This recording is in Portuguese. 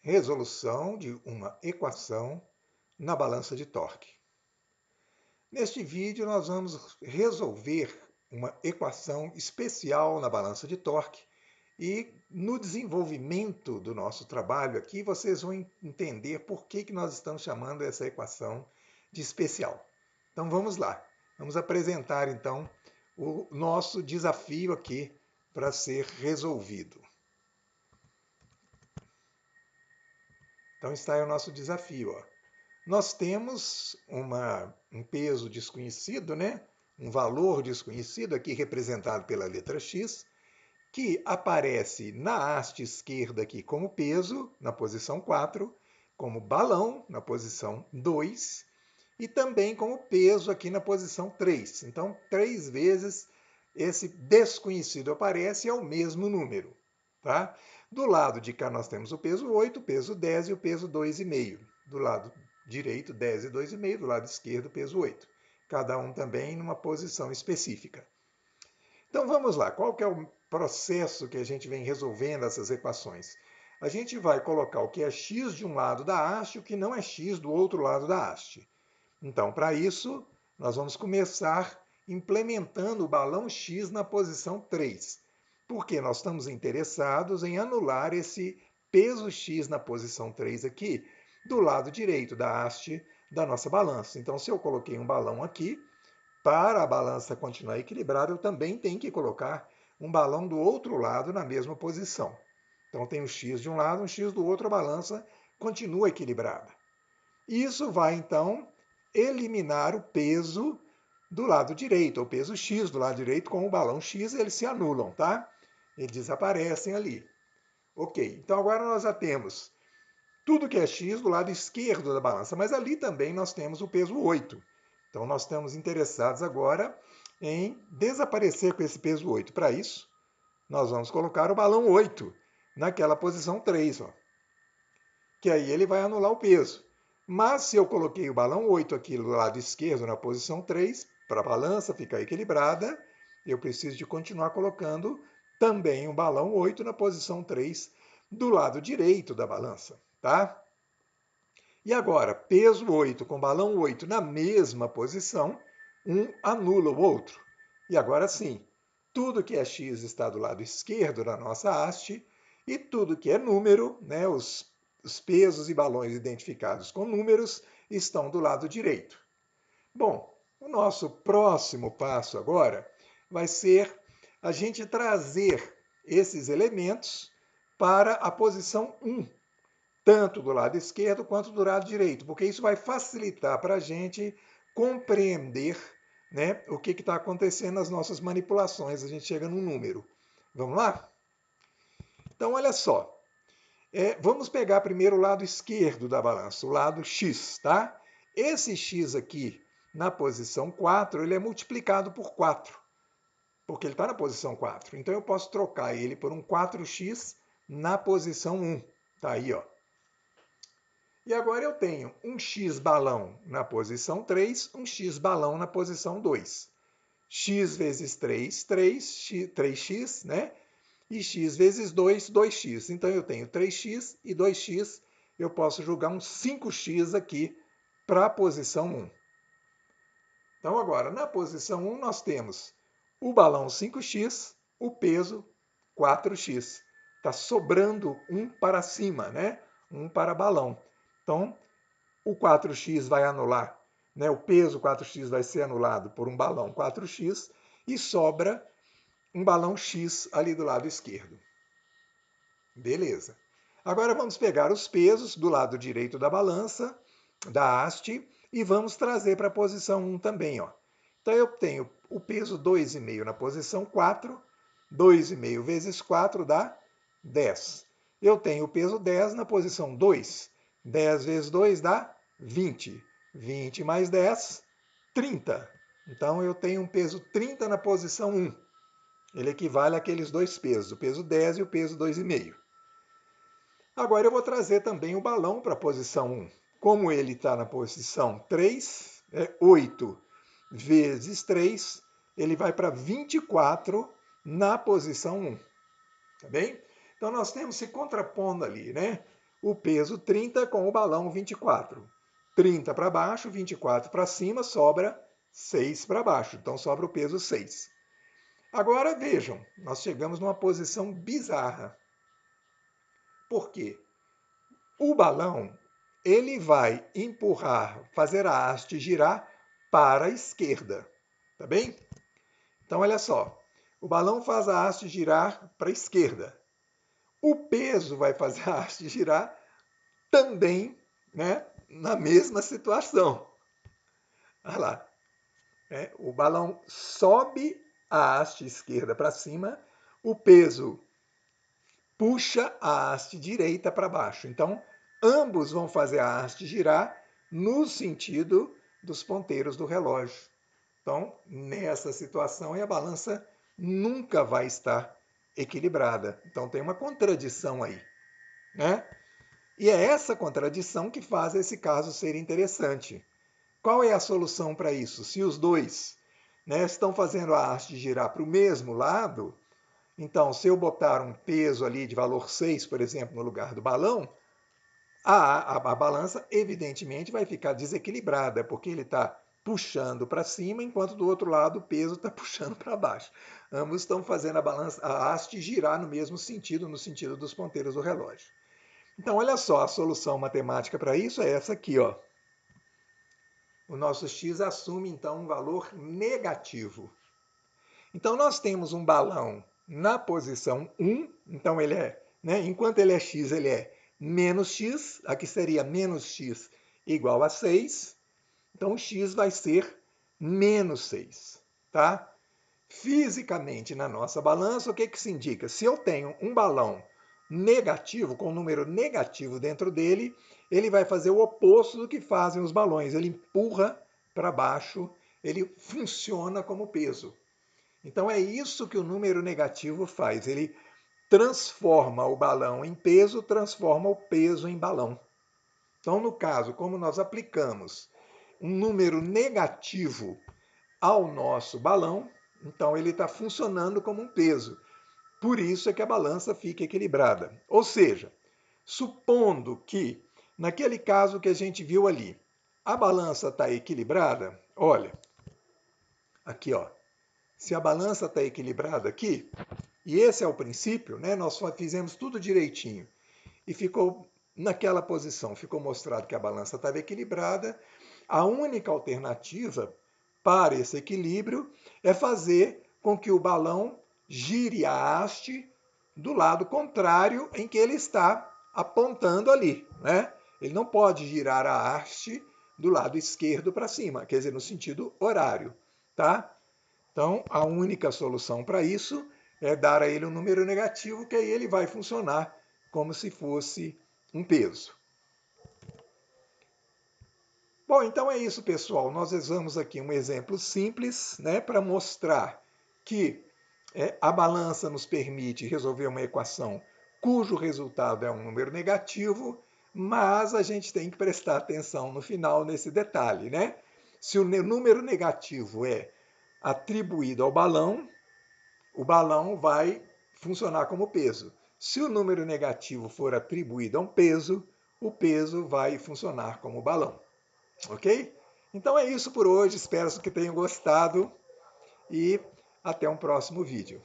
Resolução de uma equação na balança de torque. Neste vídeo, nós vamos resolver uma equação especial na balança de torque e no desenvolvimento do nosso trabalho aqui, vocês vão entender por que nós estamos chamando essa equação de especial. Então vamos lá, vamos apresentar então o nosso desafio aqui para ser resolvido. Então está aí o nosso desafio. Ó. Nós temos um peso desconhecido, né? Um valor desconhecido, aqui representado pela letra x, que aparece na haste esquerda aqui como peso, na posição 4, como balão, na posição 2, e também como peso aqui na posição 3. Então, 3 vezes esse desconhecido aparece, é o mesmo número. Tá? Do lado de cá nós temos o peso 8, o peso 10 e o peso 2,5. Do lado direito, 10 e 2,5, do lado esquerdo, peso 8. Cada um também numa posição específica. Então vamos lá, qual que é o processo que a gente vem resolvendo essas equações? A gente vai colocar o que é x de um lado da haste e o que não é x do outro lado da haste. Então, para isso, nós vamos começar implementando o balão x na posição 3, porque nós estamos interessados em anular esse peso x na posição 3 aqui, do lado direito da haste da nossa balança. Então, se eu coloquei um balão aqui, para a balança continuar equilibrada, eu também tenho que colocar um balão do outro lado na mesma posição. Então, tem um x de um lado, um x do outro, a balança continua equilibrada. Isso vai, então, eliminar o peso do lado direito, o peso x do lado direito com o balão x, eles se anulam, tá? Eles desaparecem ali. Ok, então agora nós já temos tudo que é x do lado esquerdo da balança, mas ali também nós temos o peso 8. Então nós estamos interessados agora em desaparecer com esse peso 8. Para isso, nós vamos colocar o balão 8 naquela posição 3, ó, que aí ele vai anular o peso. Mas se eu coloquei o balão 8 aqui do lado esquerdo na posição 3, para a balança ficar equilibrada, eu preciso de continuar colocando também o balão 8 na posição 3 do lado direito da balança, tá? E agora, peso 8 com balão 8 na mesma posição, um anula o outro. E agora sim, tudo que é x está do lado esquerdo da nossa haste e tudo que é número, né, os pesos e balões identificados com números, estão do lado direito. Bom, o nosso próximo passo agora vai ser a gente trazer esses elementos para a posição 1, tanto do lado esquerdo quanto do lado direito, porque isso vai facilitar para a gente compreender, né, o que está acontecendo nas nossas manipulações. A gente chega num número. Vamos lá? Então, olha só. Vamos pegar primeiro o lado esquerdo da balança, o lado x, tá? Esse x aqui, na posição 4, ele é multiplicado por 4, porque ele está na posição 4. Então, eu posso trocar ele por um 4x na posição 1. Tá aí, ó. E agora eu tenho um x balão na posição 3, um x balão na posição 2. X vezes 3, 3x, né? E x vezes 2, 2x. Então eu tenho 3x e 2x. Eu posso jogar um 5x aqui para a posição 1. Então agora, na posição 1, nós temos o balão 5x, o peso 4x. Está sobrando um para cima, né? Um para balão. Então, o 4x vai anular, né? O peso 4x vai ser anulado por um balão 4x e sobra um balão x ali do lado esquerdo. Beleza. Agora vamos pegar os pesos do lado direito da balança, da haste, e vamos trazer para a posição 1 também. Ó. Então eu tenho o peso 2,5 na posição 4, 2,5 vezes 4 dá 10. Eu tenho o peso 10 na posição 2, 10 vezes 2 dá 20. 20 mais 10, 30. Então eu tenho um peso 30 na posição 1. Ele equivale àqueles dois pesos, o peso 10 e o peso 2,5. Agora eu vou trazer também o balão para a posição 1. Como ele está na posição 3, 8 vezes 3, ele vai para 24 na posição 1. Tá bem? Então nós temos se contrapondo ali, né? o peso 30 com o balão 24. 30 para baixo, 24 para cima, sobra 6 para baixo. Então sobra o peso 6. Agora vejam, nós chegamos numa posição bizarra. Por quê? O balão, ele vai empurrar, fazer a haste girar para a esquerda, tá bem? Então olha só, o balão faz a haste girar para a esquerda. O peso vai fazer a haste girar também, né, na mesma situação. Olha lá, né? O balão sobe a haste esquerda para cima, o peso puxa a haste direita para baixo. Então, ambos vão fazer a haste girar no sentido dos ponteiros do relógio. Então, nessa situação, a balança nunca vai estar equilibrada. Então, tem uma contradição aí, né? E é essa contradição que faz esse caso ser interessante. Qual é a solução para isso? Se os dois, né, estão fazendo a haste girar para o mesmo lado, então, se eu botar um peso ali de valor 6, por exemplo, no lugar do balão, a balança, evidentemente, vai ficar desequilibrada, porque ele está puxando para cima, enquanto do outro lado o peso está puxando para baixo. Ambos estão fazendo a haste girar no mesmo sentido, no sentido dos ponteiros do relógio. Então, olha só, a solução matemática para isso é essa aqui, ó. O nosso x assume, então, um valor negativo. Então, nós temos um balão na posição 1, então ele é, né, enquanto ele é x, ele é menos x, aqui seria menos x igual a 6, então o x vai ser menos 6, tá? Fisicamente, na nossa balança, o que que se indica? Se eu tenho um balão negativo, com um número negativo dentro dele, ele vai fazer o oposto do que fazem os balões, ele empurra para baixo, ele funciona como peso. Então é isso que o número negativo faz. Ele transforma o balão em peso, transforma o peso em balão. Então, no caso, como nós aplicamos um número negativo ao nosso balão, então ele está funcionando como um peso. Por isso é que a balança fica equilibrada. Ou seja, supondo que, naquele caso que a gente viu ali, a balança está equilibrada, olha, aqui ó, se a balança está equilibrada aqui, e esse é o princípio, né? Nós fizemos tudo direitinho e ficou naquela posição, ficou mostrado que a balança estava equilibrada. A única alternativa para esse equilíbrio é fazer com que o balão gire a haste do lado contrário em que ele está apontando ali, né? Ele não pode girar a haste do lado esquerdo para cima, quer dizer, no sentido horário, tá? Então, a única solução para isso é dar a ele um número negativo, que aí ele vai funcionar como se fosse um peso. Bom, então é isso, pessoal. Nós usamos aqui um exemplo simples, né, para mostrar que a balança nos permite resolver uma equação cujo resultado é um número negativo, mas a gente tem que prestar atenção no final nesse detalhe, né? Se o número negativo é atribuído ao balão, o balão vai funcionar como peso. Se o número negativo for atribuído a um peso, o peso vai funcionar como balão. Ok? Então é isso por hoje. Espero que tenham gostado e até um próximo vídeo.